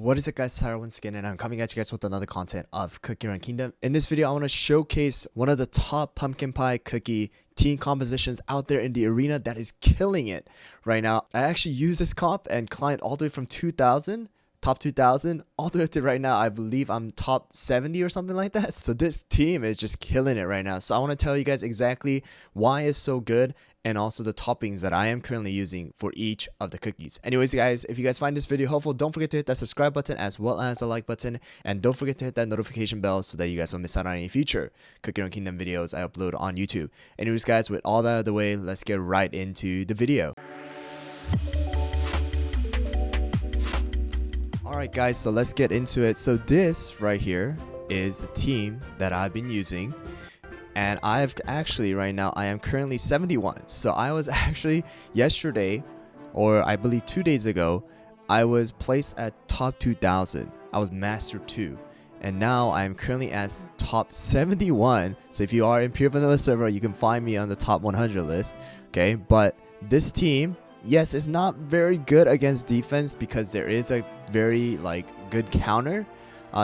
What is it, guys? Tyler once again, and I'm coming at you guys with another content of Cookie Run Kingdom. In this video, I want to showcase one of the top pumpkin pie cookie team compositions out there in the arena that is killing it right now. I actually use this comp and climbed all the way from 2000, top 2000, all the way up to right now. I believe I'm top 70 or something like that. So this team is just killing it right now. So I want to tell you guys exactly why it's so good, and also the toppings that I am currently using for each of the cookies. Anyways, guys, if you guys find this video helpful, don't forget to hit that subscribe button as well as the like button, and don't forget to hit that notification bell so that you guys don't miss out on any future Cookie Run Kingdom videos I upload on YouTube. Anyways, guys, with all that out of the way, let's get right into the video. Alright guys, so let's get into it. So this right here is the team that I've been using. And I've actually, right now, I am currently 71. So I was actually yesterday, or I believe 2 days ago, I was placed at top 2000. I was master 2. And now I am currently at top 71. So if you are in Pure Vanilla server, you can find me on the top 100 list. Okay, but this team, yes, it's not very good against defense because there is a very good counter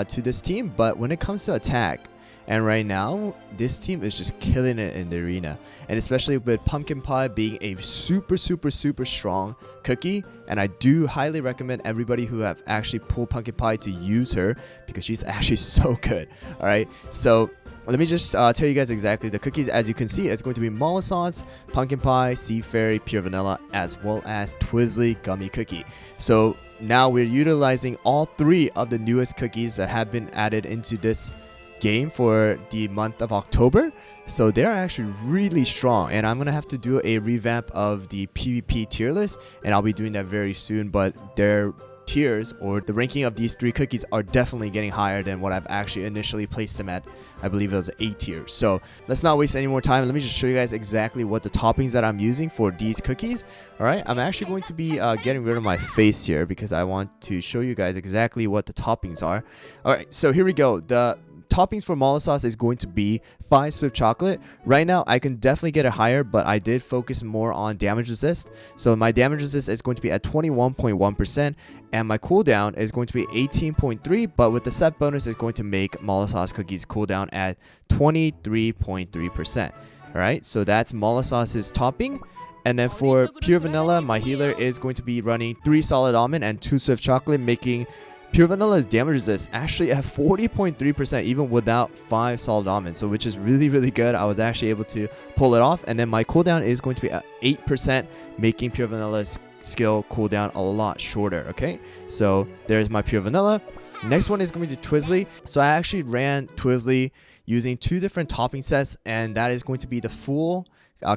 to this team. But when it comes to attack, and right now, this team is just killing it in the arena. And especially with Pumpkin Pie being a super strong cookie. And I do highly recommend everybody who have actually pulled Pumpkin Pie to use her, because she's actually so good. Alright, so let me just tell you guys exactly the cookies. As you can see, it's going to be Mala Sauce, Pumpkin Pie, Sea Fairy, Pure Vanilla, as well as Twizzly Gummy Cookie. So now we're utilizing all three of the newest cookies that have been added into this game for the month of October. So they're actually really strong, and I'm gonna have to do a revamp of the PvP tier list, and I'll be doing that very soon. But their tiers, or the ranking of these three cookies, are definitely getting higher than what I've actually initially placed them at. I believe it was A tier. So let's not waste any more time. Let me just show you guys exactly what the toppings that I'm using for these cookies. Alright, I'm actually going to be getting rid of my face here because I want to show you guys exactly what the toppings are. Alright, so here we go. The toppings for Mala Sauce is going to be 5 Swift Chocolate. Right now, I can definitely get it higher, but I did focus more on damage resist. So my damage resist is going to be at 21.1%, and my cooldown is going to be 18.3, but with the set bonus, is going to make Mala Sauce cookies cooldown at 23.3%. Alright, so that's Mala Sauce's topping. And then for Pure Vanilla, my healer is going to be running 3 Solid Almond and 2 Swift Chocolate, making Pure Vanilla's damage resist actually at 40.3% even without 5 Solid Almonds, so which is really good. I was actually able to pull it off. And then my cooldown is going to be at 8%, making Pure Vanilla's skill cooldown a lot shorter. Okay, so there's my Pure Vanilla. Next one is going to be Twizzly. So I actually ran Twizzly using 2 different topping sets, and that is going to be the full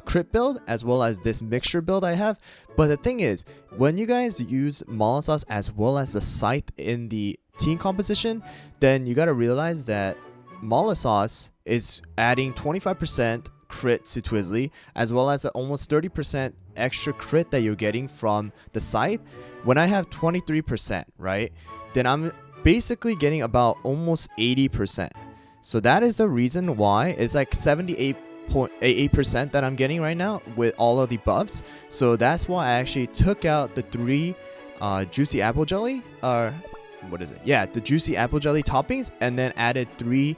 crit build as well as this mixture build I have. But the thing is, when you guys use Mala Sauce as well as the Scythe in the team composition, then you got to realize that Mala Sauce is adding 25% crit to Twizzly, as well as almost 30% extra crit that you're getting from the Scythe. When I have 23%, right, then I'm basically getting about almost 80%. So that is the reason why it's like 78% that I'm getting right now with all of the buffs. So that's why I actually took out the 3 juicy apple jelly, or what is it? Yeah, the juicy apple jelly toppings, and then added 3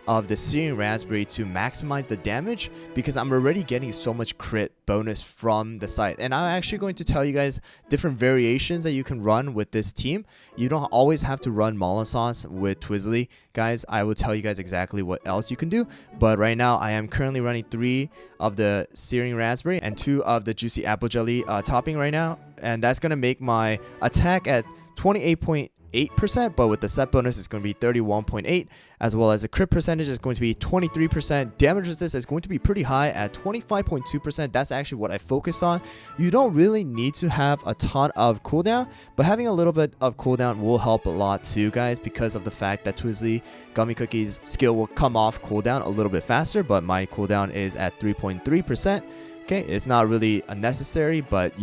of the searing raspberry to maximize the damage, because I'm already getting so much crit bonus from the site. And I'm actually going to tell you guys different variations that you can run with this team. You don't always have to run Mala Sauce with Twizzly, guys. I will tell you guys exactly what else you can do, but right now I am currently running 3 of the searing raspberry and 2 of the juicy apple jelly topping right now, and that's gonna make my attack at 28.8%, but with the set bonus it's going to be 31.8, as well as the crit percentage is going to be 23%. Damage resist is going to be pretty high at 25.2%. That's actually what I focused on. You don't really need to have a ton of cooldown, but having a little bit of cooldown will help a lot too, guys, because of the fact that Twizzly Gummy Cookie's skill will come off cooldown a little bit faster, but my cooldown is at 3.3%. Okay, it's not really unnecessary, but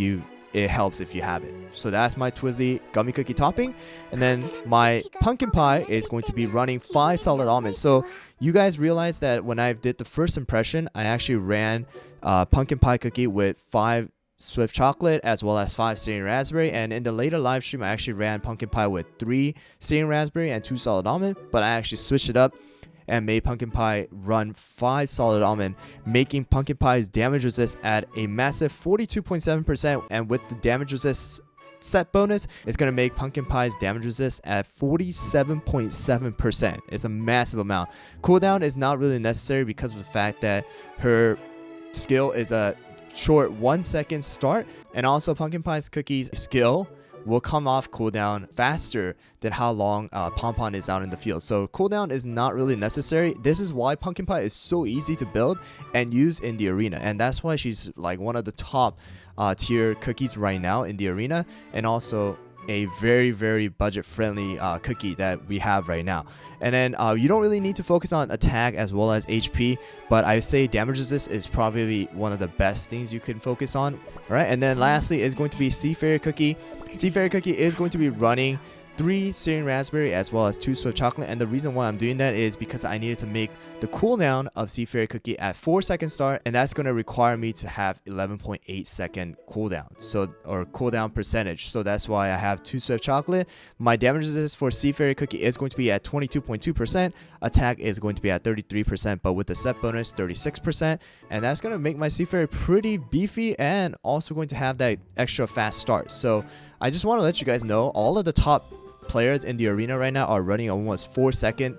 it helps if you have it. So that's my Twizzly Gummy Cookie topping. And then my Pumpkin Pie is going to be running 5 Solid Almonds. So you guys realize that when I did the first impression, I actually ran Pumpkin Pie Cookie with 5 Swift Chocolate as well as 5 Syrian Raspberry, and in the later live stream I actually ran Pumpkin Pie with 3 Syrian Raspberry and 2 Solid Almond, but I actually switched it up and made Pumpkin Pie run 5 Solid Almond, making Pumpkin Pie's damage resist at a massive 42.7%, and with the damage resist set bonus, it's going to make Pumpkin Pie's damage resist at 47.7%. It's a massive amount. Cooldown is not really necessary because of the fact that her skill is a short 1 second start, and also Pumpkin Pie's Cookie's skill will come off cooldown faster than how long Pompon is out in the field. So cooldown is not really necessary. This is why Pumpkin Pie is so easy to build and use in the arena, and that's why she's like one of the top tier cookies right now in the arena, and also a very budget friendly cookie that we have right now. And then you don't really need to focus on attack as well as HP, but I say damage resist is probably one of the best things you can focus on. All right, and then lastly is going to be Sea Fairy Cookie. Sea Fairy Cookie is going to be running 3 Syrian Raspberry as well as 2 Swift Chocolate, and the reason why I'm doing that is because I needed to make the cooldown of Sea Fairy Cookie at 4 second start, and that's going to require me to have 11.8 second cooldown, so, or cooldown percentage. So that's why I have 2 Swift Chocolate. My damage resist for Sea Fairy Cookie is going to be at 22.2%, attack is going to be at 33%, but with the set bonus 36%, and that's going to make my Sea Fairy pretty beefy and also going to have that extra fast start. So I just want to let you guys know all of the top players in the arena right now are running almost 4 second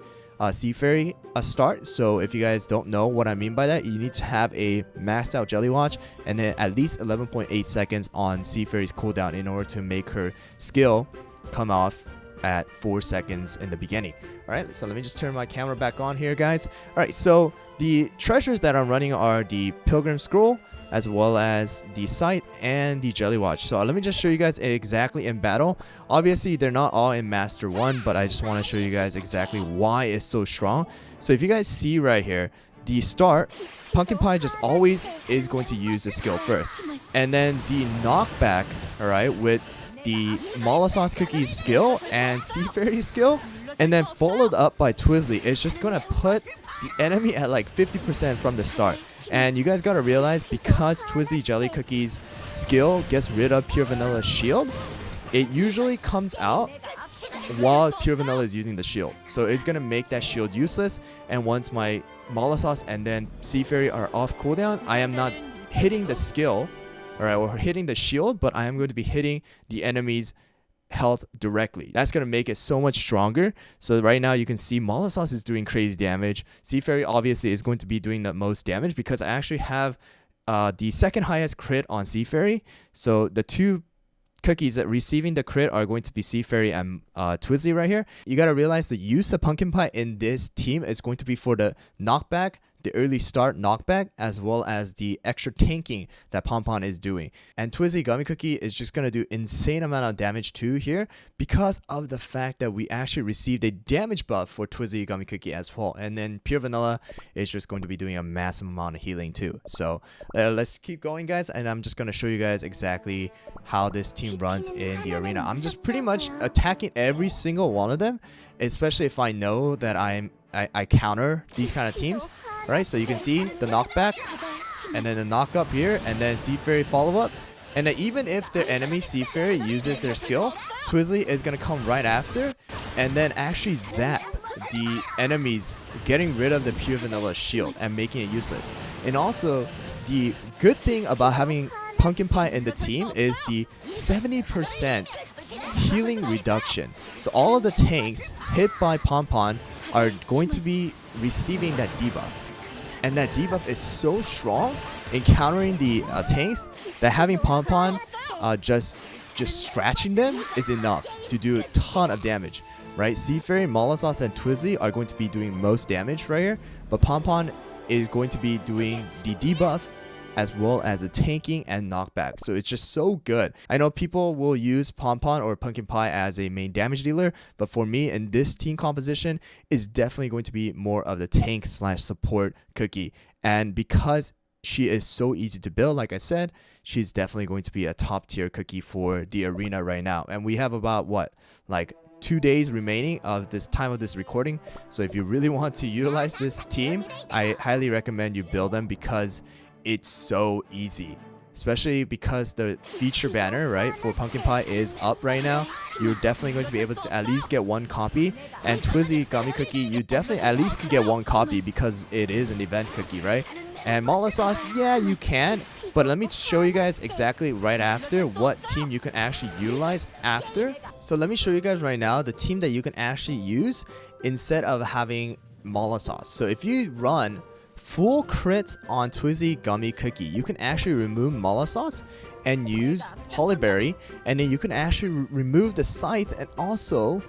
Sea Fairy start. So if you guys don't know what I mean by that, you need to have a maxed out Jelly Watch and then at least 11.8 seconds on Sea Fairy's cooldown in order to make her skill come off at 4 seconds in the beginning. Alright, so let me just turn my camera back on here, guys. Alright, so the treasures that I'm running are the Pilgrim Scroll, as well as the Sight and the Jelly Watch. So let me just show you guys exactly in battle. Obviously they're not all in Master 1, but I just want to show you guys exactly why it's so strong. So if you guys see right here, the start, Pumpkin Pie just always is going to use the skill first, and then the knockback, alright, with the Mollasauce Cookie's skill and Sea Fairy skill, and then followed up by Twizzly, it's just gonna put the enemy at like 50% from the start. And you guys gotta realize, because Twizzly Jelly Cookie's skill gets rid of Pure Vanilla's shield, it usually comes out while Pure Vanilla is using the shield. So it's gonna make that shield useless, and once my Mollasauce and then Sea Fairy are off cooldown, I am not hitting the skill, alright, or hitting the shield, but I am going to be hitting the enemy's health directly. That's going to make it so much stronger. So right now you can see Mollasauce is doing crazy damage. Sea Fairy obviously is going to be doing the most damage because I actually have the second highest crit on Sea Fairy. So the two cookies that receiving the crit are going to be Sea Fairy and Twizzly right here. You got to realize the use of Pumpkin Pie in this team is going to be for the knockback, the early start knockback, as well as the extra tanking that Pompon is doing. And Twizzly Gummy Cookie is just going to do insane amount of damage too here because of the fact that we actually received a damage buff for Twizzly Gummy Cookie as well. And then Pure Vanilla is just going to be doing a massive amount of healing too. So let's keep going, guys, and I'm just going to show you guys exactly how this team runs in the arena. I'm just pretty much attacking every single one of them, especially if I know that I counter these kind of teams. Right, so you can see the knockback and then the knock up here, and then Sea Fairy follow up, and then even if their enemy Sea Fairy uses their skill, Twizzly is gonna come right after and then actually zap the enemies, getting rid of the Pure Vanilla shield and making it useless. And also the good thing about having Pumpkin Pie in the team is the 70% healing reduction. So all of the tanks hit by Pompon are going to be receiving that debuff. And that debuff is so strong in countering the tanks that having Pompon just scratching them is enough to do a ton of damage, right? Sea Fairy, Mollasauce, and Twizzly are going to be doing most damage right here, but Pompon is going to be doing the debuff as well as the tanking and knockback. So it's just so good. I know people will use Pompon or Pumpkin Pie as a main damage dealer, but for me in this team composition is definitely going to be more of the tank slash support cookie. And because she is so easy to build, like I said, she's definitely going to be a top tier cookie for the arena right now. And we have about what, like 2 days remaining of this time of this recording. So if you really want to utilize this team, I highly recommend you build them because it's so easy. especially because the feature banner, right, for Pumpkin Pie is up right now. You're definitely going to be able to at least get one copy. And Twizzly Gummy Cookie, you definitely at least can get one copy because it is an event cookie, right? And Mala Sauce, yeah, you can. But let me show you guys exactly right after what team you can actually utilize after. So let me show you guys right now the team that you can actually use instead of having Mala Sauce. So if you run full crits on Twizzly Gummy Cookie, you can actually remove Mala Sauce and use Hollyberry, and then you can actually remove the scythe and also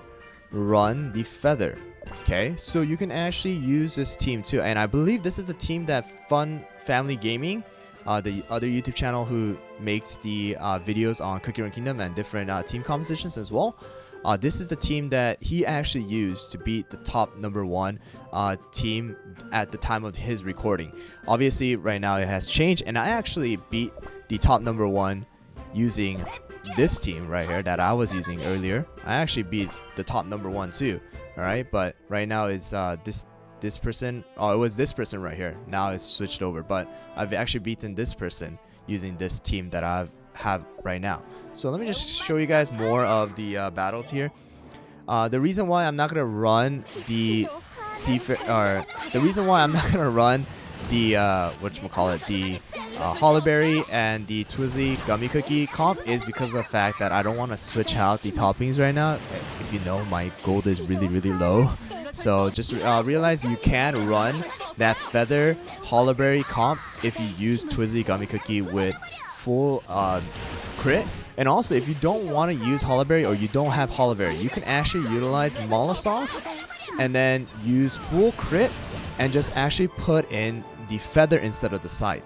run the feather. Okay, so you can actually use this team too, and I believe this is the team that Fun Family Gaming, the other YouTube channel who makes the videos on Cookie Run Kingdom and different team compositions as well. This is the team that he actually used to beat the top #1 team at the time of his recording. Obviously, right now it has changed, and I actually beat the top #1 using this team right here that I was using earlier. I actually beat the top #1 too. All right, but right now it's this person. Oh, it was this person right here. Now it's switched over, but I've actually beaten this person using this team that I have right now. So let me just show you guys more of the battles here. The reason why I'm not gonna run the Hollyberry and the Twizzly Gummy Cookie comp is because of the fact that I don't want to switch out the toppings right now. If you know, my gold is really low. So just realize you can run that feather Hollyberry comp if you use Twizzly Gummy Cookie with full crit. And also, if you don't want to use Hollyberry or you don't have Hollyberry, you can actually utilize Mala Sauce and then use full crit and just actually put in the feather instead of the scythe,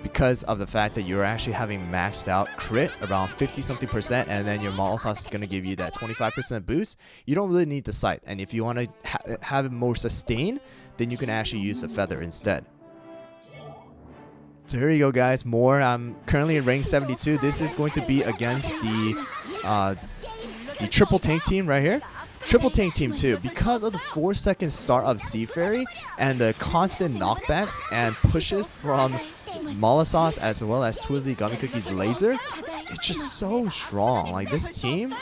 because of the fact that you're actually having maxed out crit around 50-something%, and then your Mala Sauce is going to give you that 25% boost. You don't really need the scythe, and if you want to have it more sustained, then you can actually use the feather instead. So here you go, guys. More. I'm currently in rank 72. This is going to be against the triple tank team right here. Triple tank team too, because of the 4-second start of Sea Fairy and the constant knockbacks and pushes from Mala Sauce as well as Twizzly Gummy Cookie's laser. It's just so strong. Like, this team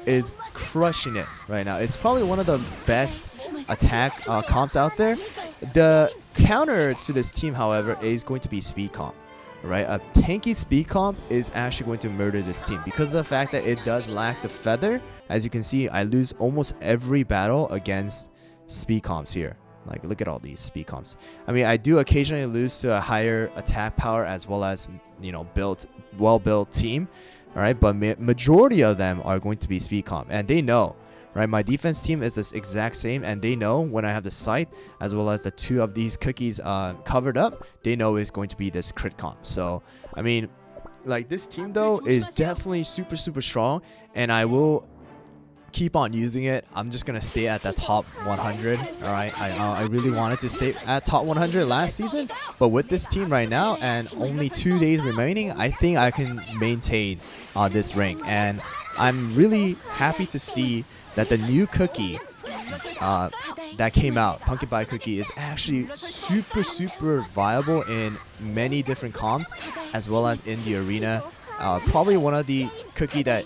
is crushing it right now. It's probably one of the best attack comps out there. The counter to this team, however, is going to be speed comp. Right, a tanky speed comp is actually going to murder this team because of the fact that it does lack the feather. As you can see, I lose almost every battle against speed comps here. Like, look at all these speed comps. I mean, I do occasionally lose to a higher attack power as well as, you know, well-built team. All right, but majority of them are going to be speed comp, and they know. Right, my defense team is this exact same, and they know when I have the scythe as well as the 2 of these cookies covered up, they know it's going to be this crit comp. So, I mean, like, this team though is definitely super strong, and I will keep on using it. I'm just gonna stay at the top 100. All right, I really wanted to stay at top 100 last season, but with this team right now and only 2 days remaining, I think I can maintain this rank, and I'm really happy to see that the new cookie that came out, Pumpkin Pie Cookie, is actually super viable in many different comps as well as in the arena. Probably one of the cookie that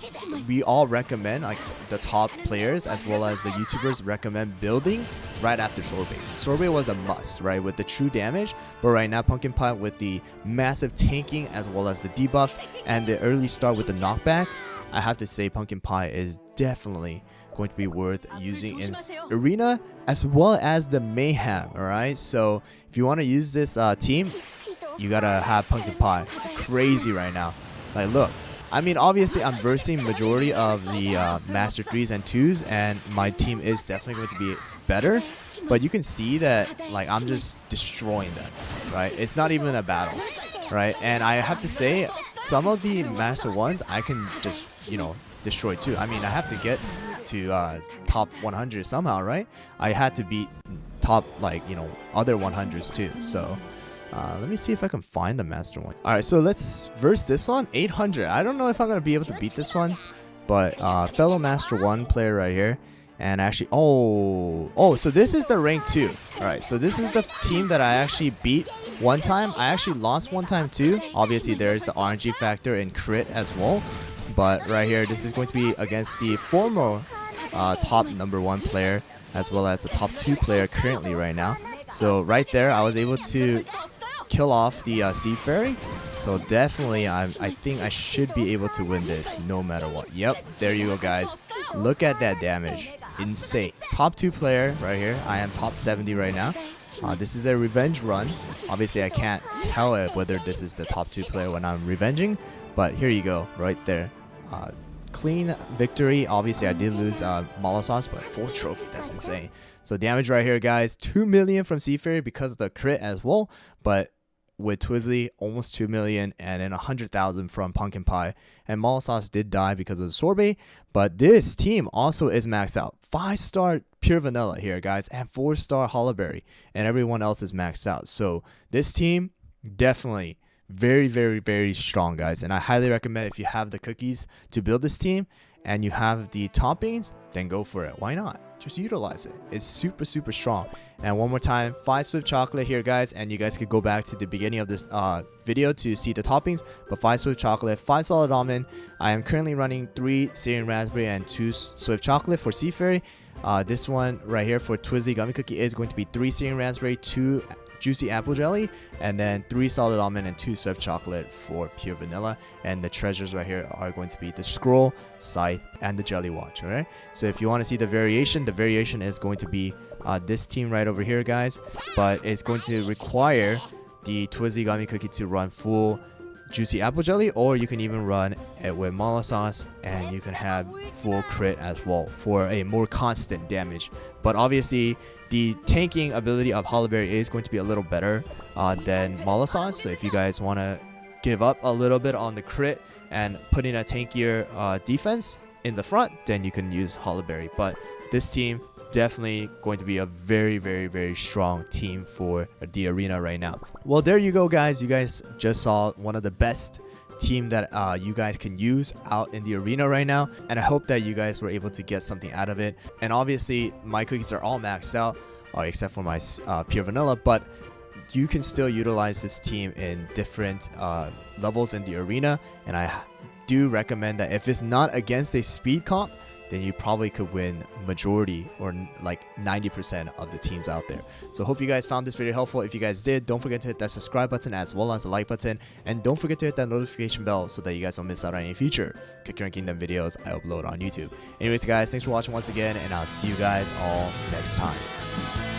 we all recommend, like the top players as well as the YouTubers recommend building right after Sorbet. Sorbet was a must, right, with the true damage, but right now Pumpkin Pie with the massive tanking as well as the debuff and the early start with the knockback, I have to say Pumpkin Pie is definitely going to be worth using in arena as well as the mayhem. All right, so if you want to use this team, you gotta have Pumpkin Pie crazy right now. Like, look, I mean, obviously I'm versing majority of the master 3s and 2s, and my team is definitely going to be better, but you can see that, like, I'm just destroying them. Right, it's not even a battle. Right, and I have to say some of the master 1s I can just, you know, destroy too. I mean, I have to get to top 100 somehow, right? I had to beat top, like, you know, other 100s too. So let me see if I can find the master one. All right, so let's verse this one. 800. I don't know if I'm gonna be able to beat this one, but fellow master 1 player right here. And actually, oh, so this is the rank 2. All right, so this is the team that I actually beat one time. I actually lost one time too. Obviously, there is the RNG factor in crit as well. But right here, this is going to be against the former top #1 player, as well as the top 2 player currently right now. So right there, I was able to kill off the Sea Fairy. So definitely, I think I should be able to win this no matter what. Yep, there you go, guys. Look at that damage. Insane. Top 2 player right here. I am top 70 right now. This is a revenge run. Obviously, I can't tell it whether this is the top 2 player when I'm revenging. But here you go, right there. Clean victory. Obviously, I did lose Molossus, but 4 trophy. That's insane. So damage right here, guys. 2 million from Sea Fairy because of the crit as well. But with Twizzly, almost 2 million, and then 100,000 from Pumpkin Pie. And Molossus did die because of the sorbet, but this team also is maxed out. 5-star pure vanilla here, guys, and 4-star Hollowberry, and everyone else is maxed out. So this team definitely very, very, very strong, guys, and I highly recommend if you have the cookies to build this team and you have the toppings, then go for it. Why not? Just utilize it. It's super, super strong. And one more time, 5 Swift Chocolate here, guys, and you guys could go back to the beginning of this video to see the toppings. But 5 Swift Chocolate, 5 Solid Almond. I am currently running 3 Syrian Raspberry and 2 Swift Chocolate for Sea Fairy. This one right here for Twizzly Gummy Cookie is going to be 3 Syrian Raspberry, 2 Juicy Apple Jelly, and then 3 Solid Almond and 2 Swift Chocolate for Pure Vanilla. And the treasures right here are going to be the Scroll, Scythe, and the Jelly Watch. Alright, so if you want to see the variation is going to be this team right over here, guys, but it's going to require the Twizzly Gummy Cookie to run full Juicy Apple Jelly, or you can even run it with Molossus and you can have full crit as well for a more constant damage. But obviously the tanking ability of Hollowberry is going to be a little better than Molossus, so if you guys want to give up a little bit on the crit and put in a tankier defense in the front, then you can use Hollowberry. But this team definitely going to be a very, very, very strong team for the arena right now. Well, there you go, guys. You guys just saw one of the best team that you guys can use out in the arena right now, and I hope that you guys were able to get something out of it. And obviously my cookies are all maxed out except for my pure vanilla, but you can still utilize this team in different levels in the arena, and I do recommend that if it's not against a speed comp, then you probably could win majority or like 90% of the teams out there. So hope you guys found this video helpful. If you guys did, don't forget to hit that subscribe button as well as the like button, and don't forget to hit that notification bell so that you guys don't miss out on any future Cookie Kingdom videos I upload on YouTube. Anyways, guys, thanks for watching once again, and I'll see you guys all next time.